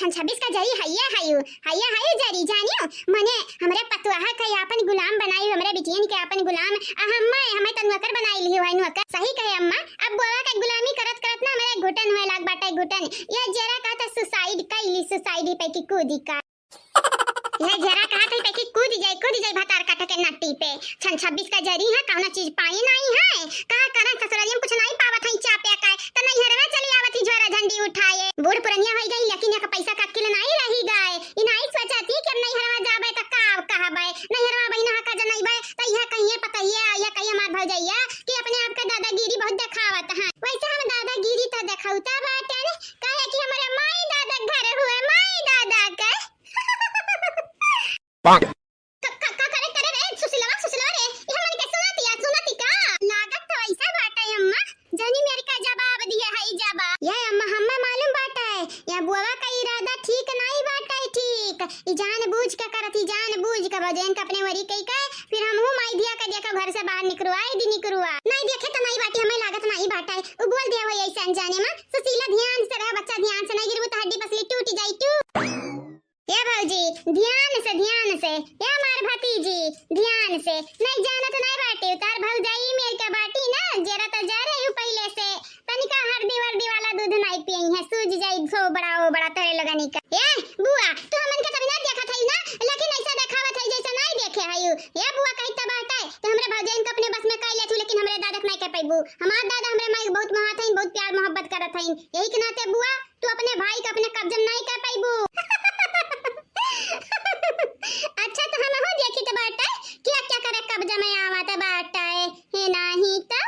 छन 26 का जरी हैया है जरी जानियो मने हमरे पतवाहा के अपन गुलाम बनाई हमरे बिटियन के अपन गुलाम हमें तनवकर बनाई ली है नवकर सही कहे अम्मा। अब बुआ के गुलामी करत करत ना हमारे घुटन होए लाग बाटे घुटन ये जरा का तो सुसाइड कैली सुसाइड पे की कूदी का ये जरा कहा था कि कूद जाए भतार काट के नट्टी पे छन 26 का जरी है कौन चीज पाई नहीं है कहा करा ससुरालियम कुछ नहीं पावत है चापे का त नहीं हरवा चली आवत झोरा झंडी उठाए बूढ़ पुरनिया हो गई लेकिन एक पैसा का किल नहीं रही गए ई नहीं सोचती कि नहीं हरवा जाबे त का कहबे नहीं हरवा बहिना का जनईबे त यह कहिए पता ये कहिए मार भौजैया कि अपने आप का दादागिरी बहुत दिखावत है वैसे हम दादागिरी त दिखाउता बाटे काहे कि हमारे माई दादा घर हुए माई दादा के का करे रे सुशीलवा रे ये हमन के सुनाती का लागत तो ऐसा बाटे अम्मा जानी मेरी का जवाब दिया है जवाब ये अम्मा हम्मा मालूम बाटे या बुआ का इरादा ठीक नहीं बाटे ठीक ई जानबूझ के करती जानबूझ के बजन के अपने वरी कई के फिर हमहू माई दिया के देखा घर से बाहर निकलवाए दी निकलवा नहीं देखे तो नहीं बाटे हमें लागत नहीं बाटे उ बोल दे हो ऐसा अनजाने में सुशीला ध्यान से रह बच्चा ध्यान से नहीं गिरबू तो हड्डी पसली टूट जाई तू ये भौजी ध्यान से ये हमार भतीजी ध्यान से नहीं जाना तो नहीं बाटे उतार भौजाई मेल का बाटी ना जरा तो जा रही हूं पहले से तनिका हल्दी वर्दी वाला दूध नहीं पियई है सूज जाई सो बड़ा तोरे लगानी का ए बुआ तू हमन के तभी ना देखा थई ना लेकिन ऐसा देखावत है जैसा नहीं देखे है ये बुआ कहि त बाटे तो हमरे भौजाई के अपने बस में कइले थू लेकिन हमरे दादा नहीं के पैबू हमार दादा हमरे माई बहुत महात है बहुत प्यार मोहब्बत करत है यही के नाते बुआ तू अपने भाई का अपने कब्जा नहीं कर पैबू अच्छा तो हम हो देखी तो बाटा क्या करे कब्जा में आवत बाटा है नहीं तो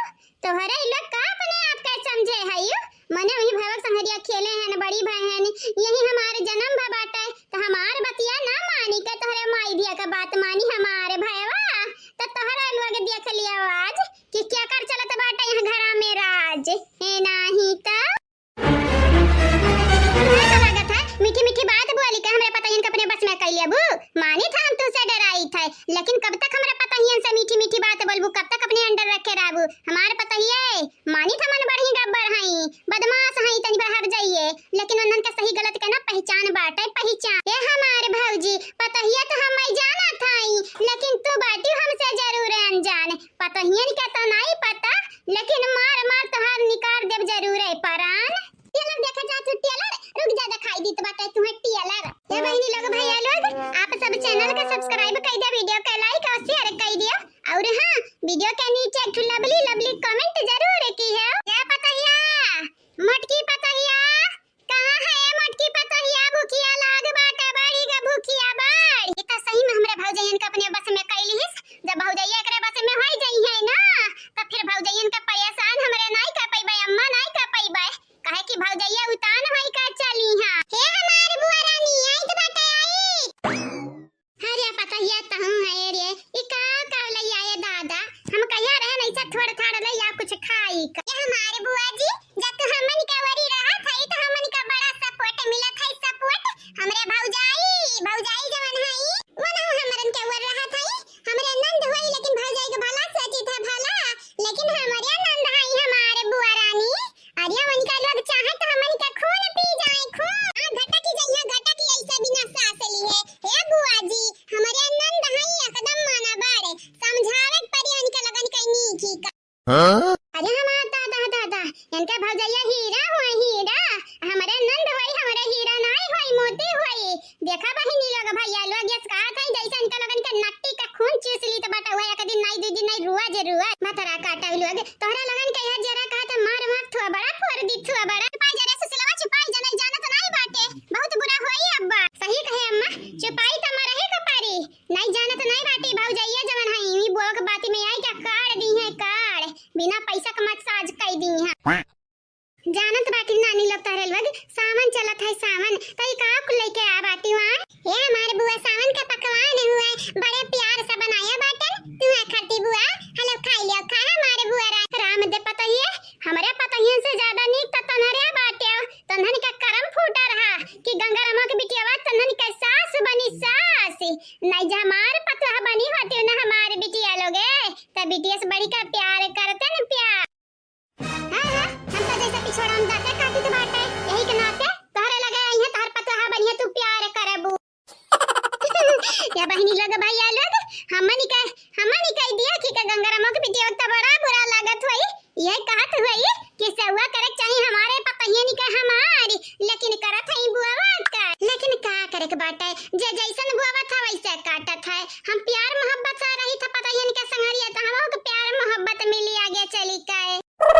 तोहरे लोग का अपने आप का समझे है यू मने वही भवक संगरिया खेले हैं बड़ी बहन यही हमारे जन्म भा बाटा तो हमार बतिया ना मानी के तोहरे माई दिया का बात मानी हमारे भैया तो तोहरा लोग देख लिया आज कि क्या कर चलत बाटा यहां घरा में राज है नहीं तो मीठी मीठी बात बोली के हमरे पता इनके अपने बस में कइले बू मानी था हम तुझसे डराई थे लेकिन कब तक हमरा पता ही से मीठी मीठी बात बोलबू कब तक अपने अंडर रखे रहबू हमारे पता ही है मानी था मन बढ़ी गब्बर हई बदमाश हई तनी बाहर जाइए लेकिन उनन के सही गलत के ना पहचान बाटे पहचान ए हमारे भौजी पता ही तो हम जाना थाई लेकिन तू बाटी हमसे जरूर अनजान पता ही के तो नहीं पता लेकिन मार तोहार निकाल देब जरूर है परान टेलर देखा जा तू टेलर रुक जा दिखाई दी तो बाटे तुम्हें टेलर ये बहनी लोग भैया लोग आप सब चैनल का सब्सक्राइब कर दिया वीडियो का लाइक और शेयर कर दिया और हां वीडियो के नीचे एक लवली कमेंट जरूर की है क्या पतैया मटकी पतैया कहां है मटकी पतैया भूखिया लाग बाटे बड़ी ग भूखिया बाड़ ये तो सही में हमरे भौजैयन का अपने बस में कैलिस जब भौजैया एकरे बस में होई जाई है ना तो फिर भौजैयन का परेशान हमरे नहीं कर पैबे अम्मा नहीं कर पैबे काहे कि भौजैया उतान होई का चली हां हे हमार बुआ रानी आई तो बाटे आई अरे पता ये तहु है रे ई का लैया ये दादा हम कहिया रहे नहीं सब थोड़ा थोड़ा लैया कुछ खाई का ये हमारे बुआ जी जब हमन का वरी रहा था तो हमन का बड़ा सपोर्ट मिला था सपोर्ट हमरे भौजाई जवन हई वना हमरन के वर रहा था हमरे नंद होई लेकिन भौजाई के भला सोची था भला लेकिन हमरे नंद हई हमारे बुआ रानी अरे मन का लोग चाहे तो हमन का खून पी जाए खून घटा की ऐसा बिना सास ली है हे बुआ जी हमारे नंद हई एकदम माना बाड़े समझावे परी उनके लगन कहीं की का हां अरे हमार दादा इनका भौजैया हीरा हमारे नंद होई हमारे हीरा नहीं होई मोती होई देखा बहिनी लोग भैया लोग ये कहा था जैसे इनका लगन के नट्टी का खून चूस ली तो बटा हुआ एक दिन नहीं दो दिन नहीं रुआ मतरा काटा लोग तोहरा लगन के यह जरा कहा था मार थुआ बड़ा फोड़ दी थुआ बड़ा छुपाई जरा सुसलवा छुपाई जने जाना तो नहीं बाटे बहुत बुरा होई अब्बा सही कहे अम्मा छुपाई तो मरहे का पारी नहीं जाना तो नहीं बाटे भौजैया जवन हई ई बोक बाती में आई क्या काट दी है काट बिना पैसा का मसाज कई दी है जानत बाटी नानी लोग तहरे लोग सावन चलत है सावन कई का लेके आ बाटी वहां ये हमारे बुआ सावन का पकवान हुआ बड़े प्यार से बनाया बाटन तू खाती बुआ हेलो खाई लियो खा हमारे बुआ राम दे पता ही हमारे पता ही से ज्यादा नीक त तनहरे बाटे तनहन का करम फूटा रहा कि गंगारामा के बिटियावा तनहन का सास बनी सास नहीं जा हमार पता बनी होती ना हमारे बिटिया लोग त बिटिया से बड़ी का प्यार करते न प्यार हां हम तो जैसे पिछोड़ा हम दाते खाती तो बाटे यही के नाते तोहरे लगे आई है तोहर पता बनी है या बहनी लोग भैया लोग हमनी कह दिया कि का गंगाराम के पिटिया वक्त बड़ा बुरा लागत हुई। यही कहत हुई कि सवा करे चाहिए हमारे पतहिया नि का हमारी, लेकिन करत है बुआवा का। लेकिन का करे के बाटे जे जैसन बुआवा था वैसे काटत है। हम प्यार मोहब्बत से रही था पतहिया नि का संगरिया त हमहु के प्यार मोहब्बत मिली आगे चली काए। का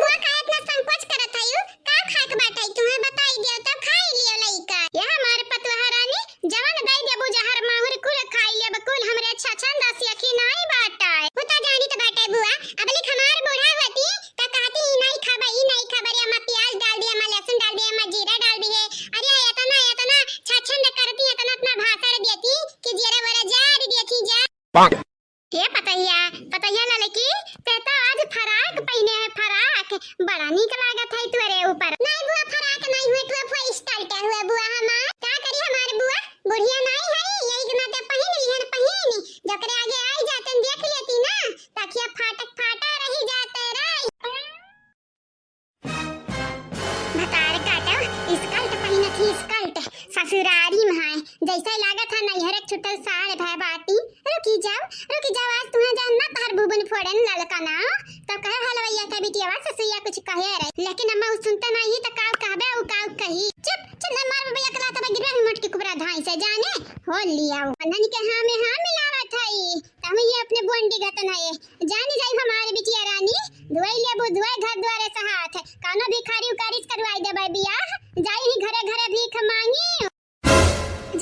बुआ का इतना संकोच करत है का खाए के बाटे तुम्हें बताई दियो त खाई लियो लइका। ये हमारे पतवा रानी जवन गई देबू जहर माहुर कुल खाई ले बकुल हमरे अच्छा छंद अखी नहीं बाटाए। होता जानी तो बाटे बुआ अब लिख हमार बूढ़ा होती त कहती ई नहीं खाबा ई नहीं खाबा रे अम्मा प्याज डाल दिया अम्मा लहसुन डाल दिया अम्मा जीरा डाल दी है। अरे इतना छछंद करती इतना अपना भाषण देती कि जीरा वाला जार देती जा। ये पतैया लड़की ते तो आज फराक पहने है फराक बड़ा नीक लागत है तुरे ऊपर। नहीं बुआ फराक नहीं हुए तो फुआ स्टाइल क्या हुआ बुआ हमार का करी हमारे बुआ बुढ़िया नहीं है यही के नाते पहन लिहन पहन जकरे आगे आई जातन देख लेती ना तकिया फाटा रही जाते रे। भतार काटा स्कर्ट पहन थी स्कर्ट ससुरारी में है जैसा लागत है नैहर छुटल साड़ भाई बाटी। रुकी जाओ आज तुम्हें जानना तार बुबन फोड़न ललका ना तो कहे हलवैया का बिटिया ससुया कुछ कहे रे लेकिन अम्मा उस सुनता नहीं तो काव कहबे उ काव कही चुप न मार भैया कला तब गिरवा मटकी कुबरा धाई से जाने हो लिया अन्हन के हां में हां मिलावत है तम ये अपने बोंडी गतन है जानी जाई हमारे बिटिया रानी दुआई लेबो दुआई घर द्वारे से हाथ कानो भिखारी उकारिस करवाई देबे बियाह जाई ही घरे भीख मांगी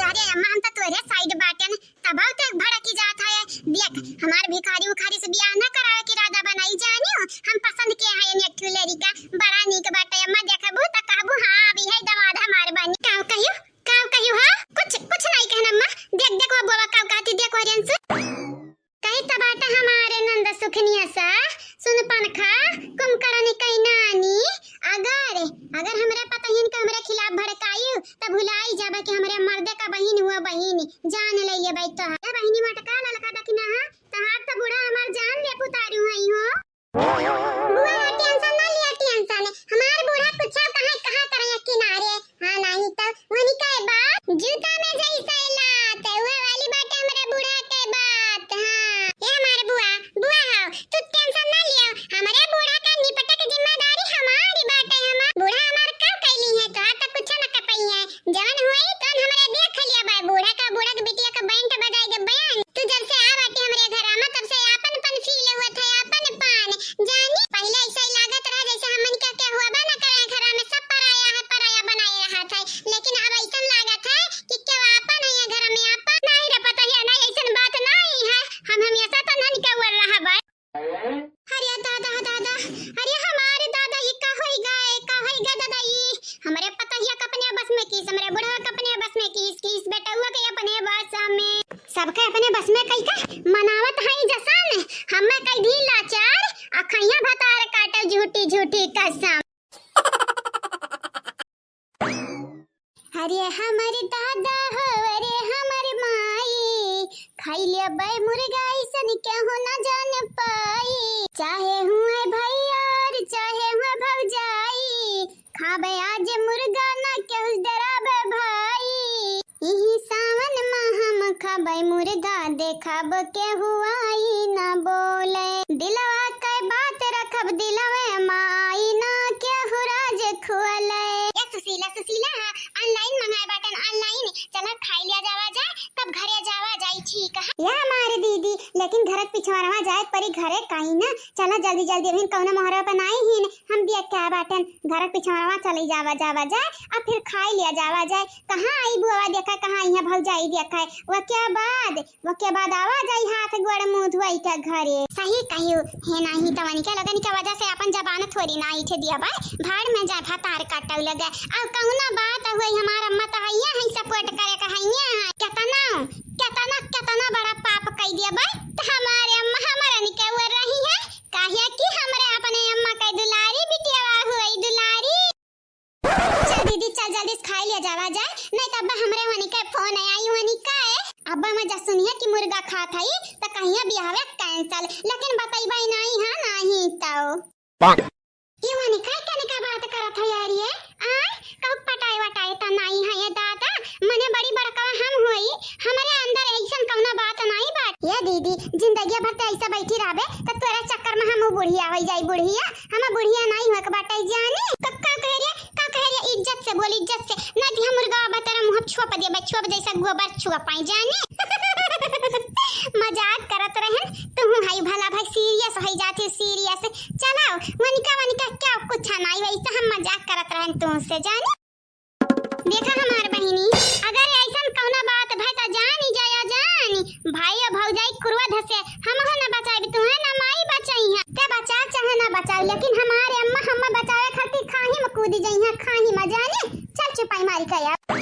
जा रे अम्मा हम तो तोरे साइड बाटन तबाव तक भड़की जात है। देख हमार भिखारी उखारी से बियाह न करावे की इरादा बनाई जानियो हम पसंद के है ने क्यूलेरी का बड़ा नीक बाटे अम्मा देखबू त कहबू हां अभी है दमाद हमार बनी काव कहियो हां कुछ नहीं कहना अम्मा देख वो बोला काव कहती देखो रेंस कहीं तबाटा हमारे नंद सुखनिया सा सुन पनखा कुमकरनी कई नानी अगर हमरा पता हिन के हमरे खिलाफ भड़कायु त भुलाई जाबे कि हमरे मर्दे का बहिन हुआ बहिन जान लइए भाई तो है बहिनी मटका ललका दकिना हां त हाथ त बूढ़ा हमार जान ले पुतारू हई हो। बुआ टेंशन ना लिया टेंशन हमार बूढ़ा कुछ कहां करे किनारे हां नहीं तो वनी के बात जूता में जैसे लात हुए वाली बात हमरे बूढ़ा के बात हां ये हमारे बुआ हो तू टेंशन ना लियो हमरे बूढ़ा का निपटक जिम्मेदारी हमारी बात है। हम बूढ़ा हमार का कैली है तो आता कुछ न कपई है जवन हुई तो हमरे देख लिया बा बूढ़ा के बिटिया का बैंड बजाई दे बयान तू जब से आ बाटे हमरे घर आमा तब से आपन फील हुआ था आपन पान जानी पहले ऐसा ही लागत रहा जैसे हमन क्या हुआ बा ना करे घर में सब पराया बनाए रहा था लेकिन अब ऐसा लागत है कि क्या आपन है घर में आपन नहीं रे पता है ना ऐसा बात नहीं है हम हमेशा तो नहीं क्या बोल रहा बा। अरे दादा अरे हमारे दादा ये का होई गा दादा ये हमरे पता है अपने बस में किस हमरे बुढ़वा अपने बस में किस बेटा हुआ के अपने बस में सबके अपने बस में कई का मनावत है जसन हमें कई दी लाचार अखैया भतार काटे झूठी कसम। अरे हमारे दादा हो अरे हमारे माई खाई लिया बे मुर्गा ऐसन क्या हो ना जान पाई चाहे हुए भैया चाहे हुए भौजाई खाबे आज मुर्गा ना केहू डराबे भाई यही सावन में हम खाबे मुर्गा देखब के हुआई ना बोले दिलवा के बात रखब दिलवे माई ना केहू राज खुले सुशीला ऑनलाइन मंगाए बटन ऑनलाइन चला खाई लिया जावा जाए तब घरे जावा जाई ठीक है या हमारे दीदी लेकिन घर पिछवारवा जाए परी घरे काई ना चला जल्दी अभी कौनो मोहरा बनाई ही हम देख के बटन घर पिछवारवा चली जावा जाए अब फिर खाई लिया जावा जाए कहां आई बुआ देखा कहां यहां भौजाई देखा वो के बाद आवा जाई हाथ गोड़ मुंह धोई के घरे सही कहियो है नहीं तवनी के लगन के वजह से अपन जबान थोड़ी ना इठे दिया बा भाड़ में जा भातार काटौ लगे अब कौना बात होई हमार अम्मा तो हैया है सपोर्ट करे का हैया है कितना बड़ा पाप कई दिया बा तो हमारे अम्मा हमारा निके हुआ रही है काहे कि हमरे अपने अम्मा के दुलारी बिटिया हुई दुलारी। चल दीदी चल जल्दी खाई लिया जावा जाए नहीं तो अब्बा हमरे वनी के फोन आई वनी का अब्बा मैं जा सुनिए कि मुर्गा खात हई त कहिया बियाह कैंसिल लेकिन बताइबा नहीं हां नहीं तो ये वनी का बात करत है यार ये आ कब पटाई वटाई त नहीं है ये दादा मने बड़ी बड़का हम होई हमरे ऐसा बैठी रहबे त तोरा चक्कर में हम बुढ़िया हो जाई बुढ़िया हम बुढ़िया नहीं होक बाटे जाने का कह रे इज्जत से बोल इज्जत से ना दिया मुर्गा बतरा मुंह छोप दे जैसा गोबर छुआ पाई जाने मजाक करत रहन तू हाई भला भाई सीरियस हो जाती सीरियस चलाओ वनिका क्या कुछ नहीं वैसा हम मजाक करत रहन तू से जाने देखा हमार बहिनी अगर ऐसा कौना बात भाई त जानी भाई और भौजाई कुरवा धसे हम ना बचाई तू है ना माई बचाई है ते बचा चाहे ना बचाई लेकिन हमारे अम्मा हम बचावे खातिर खाही में कूद जाई है खाही में जाने चल चुपाई मारी का यार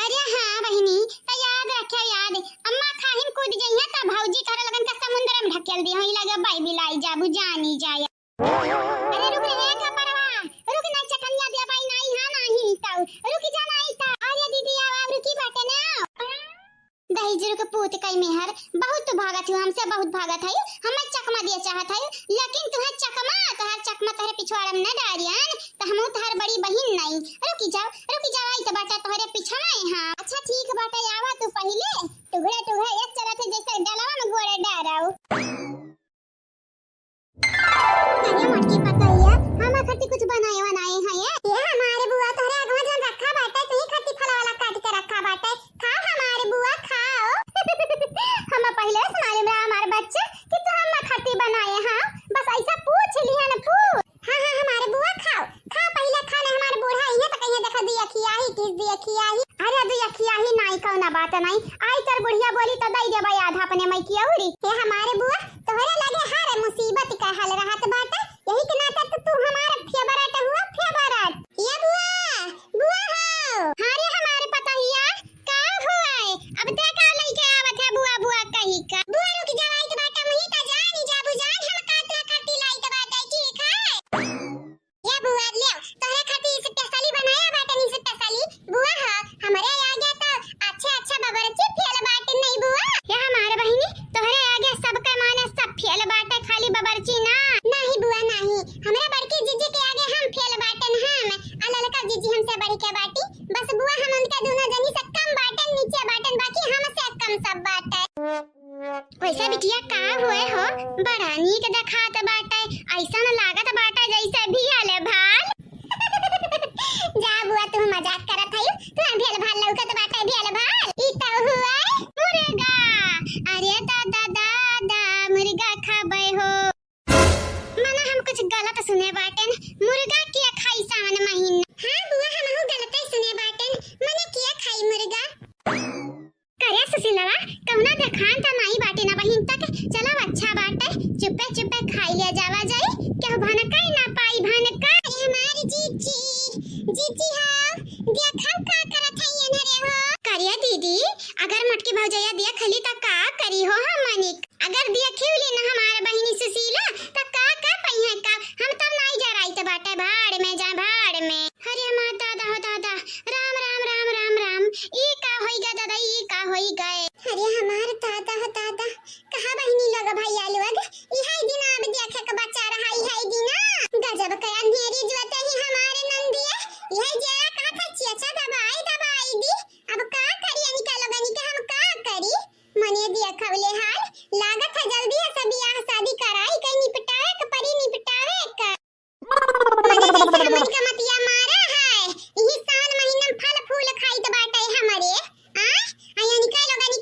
अरे हां बहिनी त याद रखे याद अम्मा खाही में कूद जाई है त भौजी तोरा लगन का समुद्र में ढकेल दी होई लगे बाई बिलाई जाबू जानी जाय अरे रुक रे खपरवा रुक ना चकन्या दे भाई नहीं हां नहीं तो रुक जा नहीं तो अरे दीदी आव रुकी बाटे ना दहीजरू के पूत कई मेहर बहुत भागत हूं हमसे बहुत भागत है हम चकमा दिया चाहत है लेकिन तुहे चकमा तोहरे पिछवाड़ा में न डारियन त हमहु तोहर बड़ी बहिन नहीं रुकी जाओ आई त बाटा तोहरे पीछा में हां अच्छा ठीक बाटा आवा तू पहले टुगड़ा एक चलत जैसे डलवा में गोड़े डाराऊ अरे मटकी पकाइया हम खट्टी कुछ बनाए हैं ये हमारे बुआ तोहरे अगवा जन रखा बाटा तही खट्टी फला वाला काट के रखा बाटा खा हमारे बुआ खाओ हम पहले सुनाले में हमारे बच्चे कि तू हम खट्टी बनाए हां बस ऐसा पूछ लिया ना पूछ हां हमारे बुआ खाओ खा पहले खाने हमारे बूढ़ा ही है तो कहीं देखा दिया खियाही किस दिया खियाही अरे दिया खियाही नहीं कौना बात नहीं आई तर बुढ़िया बोली तो दई देबा आधा अपने मई की औरी हे हमारे बुआ तोहरे लगे हर मुसीबत का हल रहत बाटा यही के नाते तू हमारा फेवरेट हुआ फेवरेट ये बुआ हो हारे हमारे पता हिया का हुआ अब ते का लेके आवत है बुआ कही का बुआ रुक जा आई तो बाटा मही का जानी जाबू जान हम काटला खट्टी लाई तो बाटा ठीक है ये बुआ ले तोहरे खट्टी से तसली बनाया बाटा नी से तसली बुआ हो हमारे आ गया तो अच्छा बबरची फेल बाटे नहीं बुआ ये हमारे बहिनी तोहरे आ गया सब के माने सब फेल बाटे खाली बबरची ना नहीं बुआ नहीं हमरा बड़की जीजी के आगे हम फेल बाटन हम अललका जीजी हमसे बड़ी के बाटी बस बुआ हम उनका दोनों जनी से कम बाटन नीचे बाटन बाकी हमसे कम सब बाटे वैसे बिटिया का हुए हो बड़ा नीक देखात बाटे ऐसा न लागत बाटे जैसे भियाले भाल जा बुआ तू मजाक करत हई तू भेल भाल लौकत बाटे भेल भाल ई तो हुआ मुर्गा अरे दादा मुर्गा खाबे हो मना हम कुछ गलत सुने बाटन मुर्गा के खाई सावन महीना हां बुआ हमहु गलत सुने बाटन मने के खाई मुर्गा करे सुशीलवा कौना देखान त नहीं बाटे ना बहिन तक चलो अच्छा बाटे चुपे खाई ले जावा जाई केहू भनकाई ना पाई भनका हमारी जीजी हां देखा का करत है न रे हो करिया दीदी अगर मटकी भौजैया दिया खली त का करी हो हम मनिक अगर दिया खिवली ना हमारे बहिनी सुशीला त का पहिया का हम तब नहीं जा रही त बाटे भाड़ में जा भाड़ में हरे मां दादा हो दादा राम ई का होई गा दादा ई का होई गए अरे हमार दादा हो दादा कहां बहिनी लगा भाई आलू अग इहाई दिन अब देखे के बच्चा रहा इहाई दिन गजब का अंधेरी जोते ही हमारे नंदिया यह जरा का था चिया दबाई दी अब का करी निकालो गनी के हम का करी मने दिया खवले हाल लागत है जल्दी है सब ब्याह शादी कराई कहीं निपटावे के परी निपटावे का मने जैसे मन का मतिया मारा है यही सावन महीना फल फूल खाई तो बाटे हमारे आ आया निकालो गनी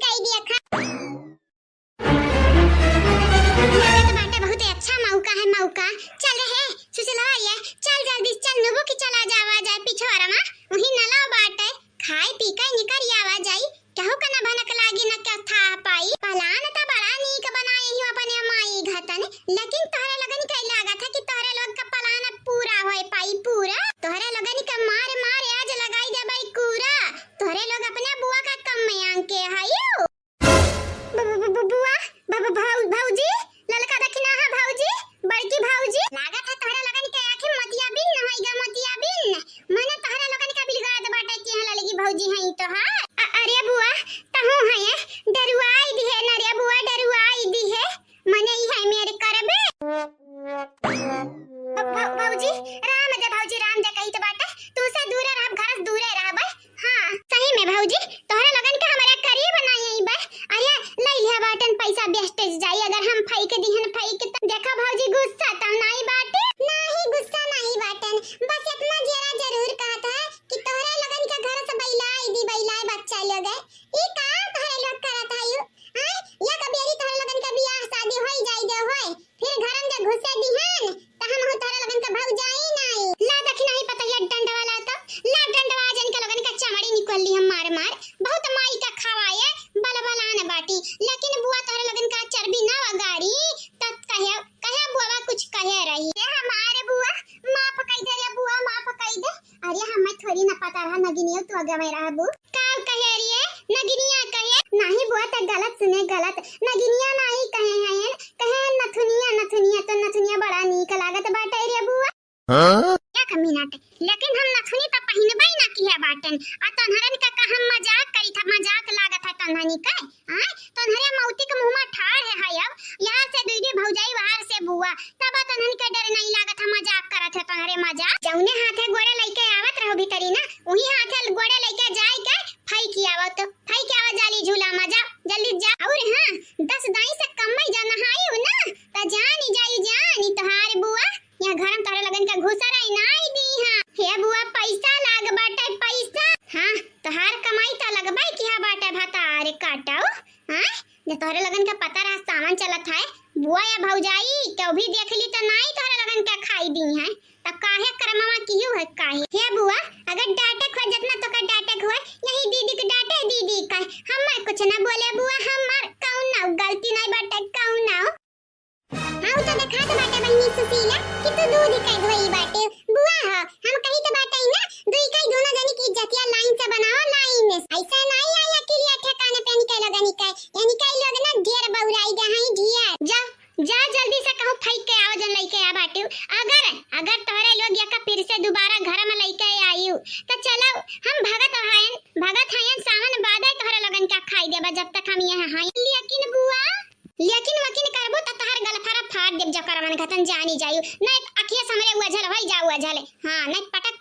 सुने गलत नगिनिया नहीं कहे हैं, कहे नथुनिया नथुनिया, तो नथुनिया बड़ा नीक लागत बाटे रे बुआ। एक मिनट, लेकिन हम नथुनी तो पहिनबे ना किया बाटन, आ तन्हरन का हम मजाक करी था, मजाक लागत है तन्हनी का। हां तन्हरे मौती के मुंह में ठाड़ है अब, यहां से दीदी भौजाई बाहर से बुआ, तब तन्हन के डर नहीं लागत है, मजाक करत है तन्हरे मजाक। जौने हाथे गोड़े लइके आवत रहो भीतरी ना, वही हाथे गोड़े लइके जाई के फाई की आवत, फाई के आवा जाली झूला मजा जल्दी जा। और हां 10 दाई से कम में जा नहाई ना त जानी जाई जानी तोहार बुआ, यहाँ घर में तोहरे लगन का घुसर आई नाई दी। हां हे बुआ पैसा लाग बाटे पैसा, हां तोहार कमाई त लगबै किया बाटे भतार काटाओ। हां जे तोहरे लगन का पता रहा सामान चलत है, बुआ या भौजाई के भी देख ली त नाई तोहरे लगन का खाई दी है, त काहे करमवा कियो है काहे। हे बुआ अगर डांटे खो जितना तो का डांटे खो, यही दीदी के डांटे दीदी का, हम कुछ ना बोले बुआ, हमार कौन ना गलती नहीं बाटे कौन ना। हां तो देखा तो बाटे बहनी सुशीला कि तू दूध कई धोई बाटे बुआ, हम कहीं तो बाटे ना दुई कई दोनों जनी की इज्जतिया लाइन से बनाओ, लाइन में ऐसा नहीं आया कि लिया ठिकाने पे निकल लगनी का, यानी कई लोग ना ढेर बहुराई गई ढेर। जा जा जल्दी से कहो फेंक के आओ जन लइके आ बाटे, अगर अगर तोहरे लोग या का फिर से दोबारा घर में लइके आयु तो चलो हम भगत हायन सावन बादे तोहरे लगन का खाई देबा, जब तक हम यहां हाय। लेकिन बुआ लेकिन वकिन करबो त तोहर गलफरा फाड़ देब, जकर मन खतन जानी जायु नहीं अखिया समरे उजल होई जाऊ उजल। हां नहीं पटक